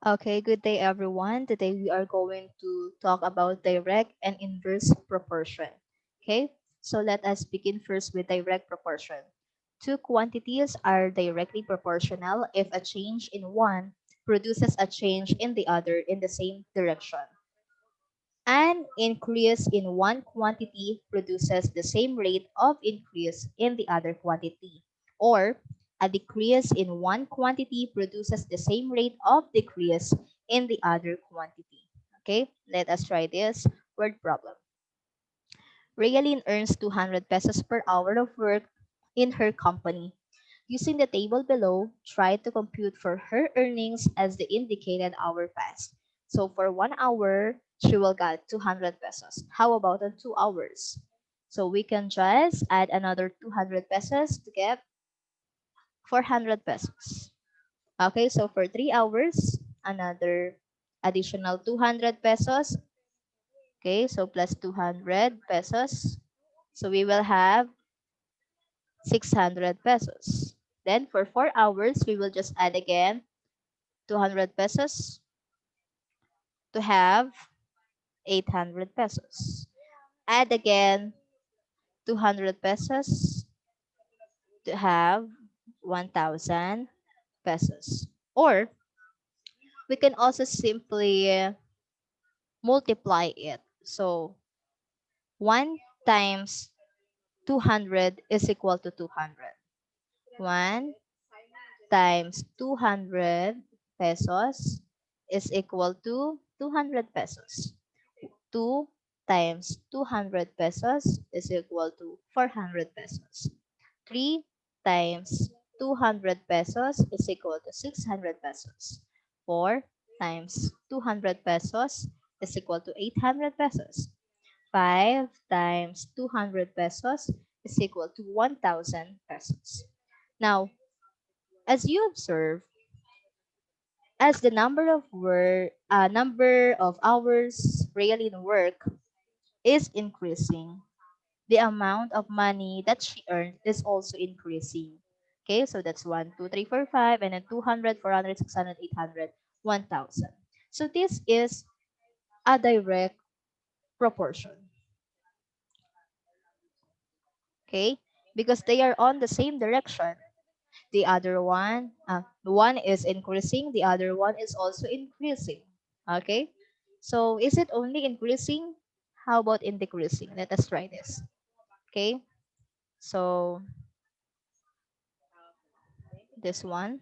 Okay, good day everyone. Today we are going to talk about direct and inverse proportion. Okay, so let us begin first with direct proportion. Two quantities are directly proportional if a change in one produces a change in the other in the same direction. An increase in one quantity produces the same rate of increase in the other quantity, or a decrease in one quantity produces the same rate of decrease in the other quantity. Okay, let us try this word problem. Raylene earns 200 pesos per hour of work in her company. Using the table below, try to compute for her earnings as the indicated hour passed. So for 1 hour, she will get 200 pesos. How about on 2 hours? So we can just add another 200 pesos to get 400 pesos. Okay, so for 3 hours, another additional 200 pesos. Okay, so plus 200 pesos. So we will have 600 pesos. Then for 4 hours, we will just add again 200 pesos to have 800 pesos. Add again 200 pesos to have 1,000 pesos. Or we can also simply multiply it. So 1 times 200 is equal to 200. 1 times 200 pesos is equal to 200 pesos. 2 times 200 pesos is equal to 400 pesos. 3 times 200 pesos is equal to 600 pesos. 4 times 200 pesos is equal to 800 pesos. 5 times 200 pesos is equal to 1,000 pesos. Now, as you observe, as the number of hours really in work is increasing, the amount of money that she earned is also increasing. Okay, so that's 1, 2, 3, 4, 5, and then 200, 400, 600, 800, 1,000. So this is a direct proportion. Okay, because they are on the same direction. The other one is increasing, the other one is also increasing. Okay, so is it only increasing? How about in decreasing? Let us try this. Okay, so this one.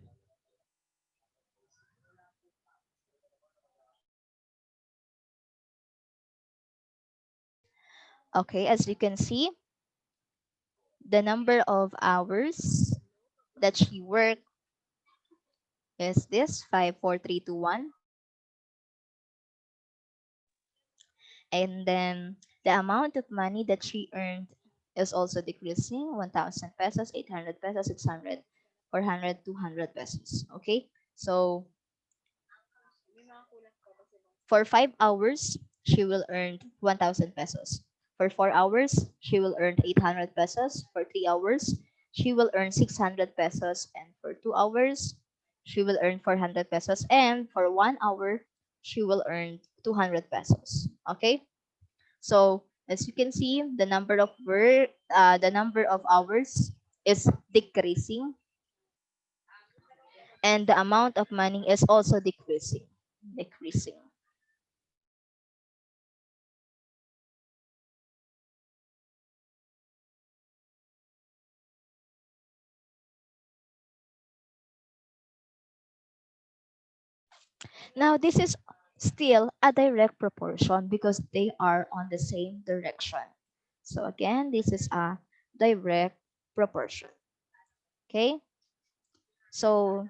Okay, as you can see, the number of hours that she worked is this 54321, and then the amount of money that she earned is also decreasing, 1,000 pesos, 800 pesos, 600, 400, 200 pesos. Okay, so for 5 hours she will earn 1,000 pesos. For 4 hours she will earn 800 pesos. For 3 hours she will earn 600 pesos, and for 2 hours she will earn 400 pesos, and for 1 hour she will earn 200 pesos. Okay, so as you can see, the number of hours is decreasing, and the amount of money is also decreasing. Now this is still a direct proportion because they are on the same direction. So again, this is a direct proportion. Okay, so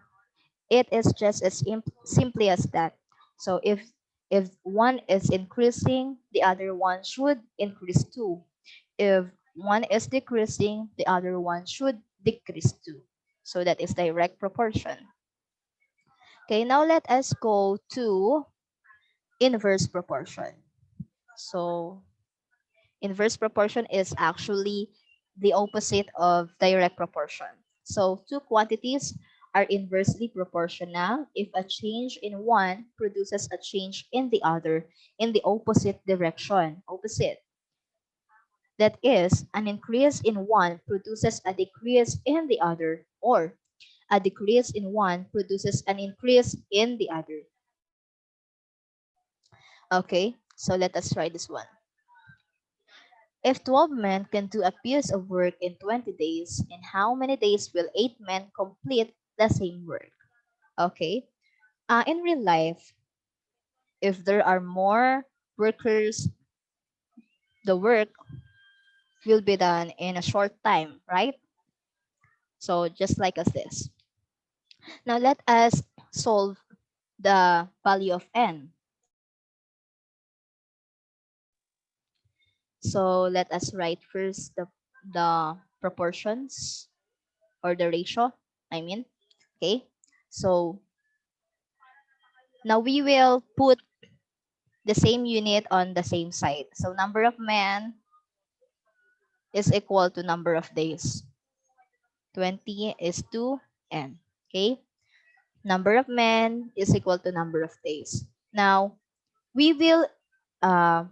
it is just as simply as that. So if one is increasing, the other one should increase too. If one is decreasing, the other one should decrease too. So that is direct proportion. Okay, now let us go to inverse proportion. So inverse proportion is actually the opposite of direct proportion. So two quantities are inversely proportional if a change in one produces a change in the other in the opposite direction. Opposite. That is, an increase in one produces a decrease in the other, or a decrease in one produces an increase in the other. Okay, so let us try this one. If 12 men can do a piece of work in 20 days, in how many days will 8 men complete the same work? Okay, in real life, if there are more workers, the work will be done in a short time, right? So just like as this. Now let us solve the value of n. So let us write first the proportions or the ratio, I mean. Okay. So now we will put the same unit on the same side. So number of men is equal to number of days. 20 is to n. Okay. Number of men is equal to number of days. Now we will uh,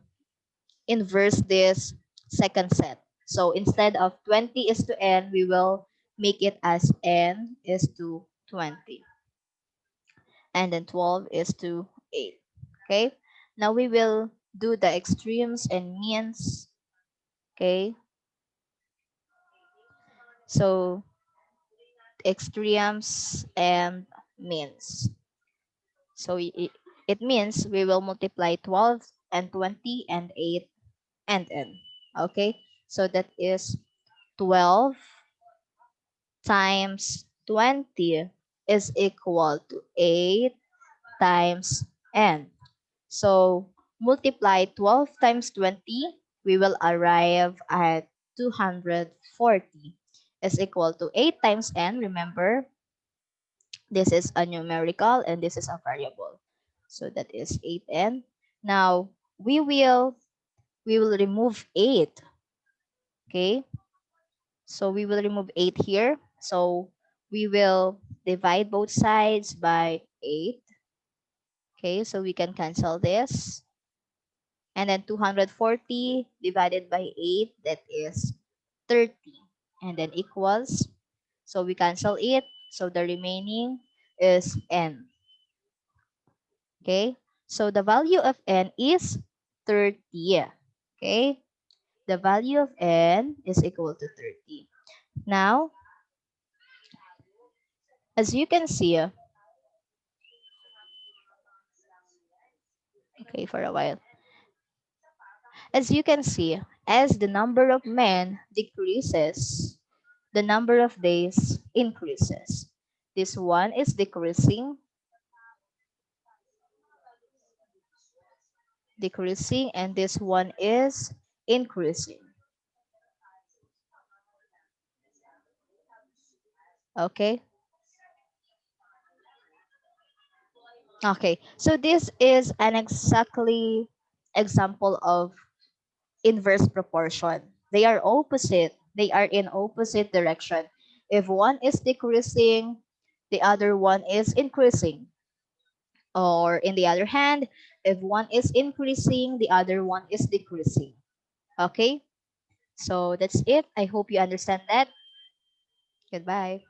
inverse this second set. So instead of 20 is to n, we will make it as n is to 20. And then 12 is to 8. Okay. Now we will do the extremes and means. Okay. So extremes and means. So it means we will multiply 12 and 20 and 8 and n. Okay. So that is 12 times 20 is equal to 8 times n. So multiply 12 times 20, we will arrive at 240 is equal to 8 times n. Remember, this is a numerical and this is a variable. So that is 8n. Now we will remove 8. Okay? So we will remove 8 here. So we will divide both sides by 8. Okay, so we can cancel this. And then 240 divided by 8, that is 30. And then equals. So we cancel it. So the remaining is n. Okay, so the value of n is 30. Okay, the value of n is equal to 30. Now, as you can see, okay, for a while. As you can see, as the number of men decreases, the number of days increases. This one is decreasing, and this one is increasing. Okay? Okay, so this is an exactly example of inverse proportion. They are opposite. They are in opposite direction. If one is decreasing, the other one is increasing. Or in the other hand, if one is increasing, the other one is decreasing. Okay? So that's it. I hope you understand that. Goodbye.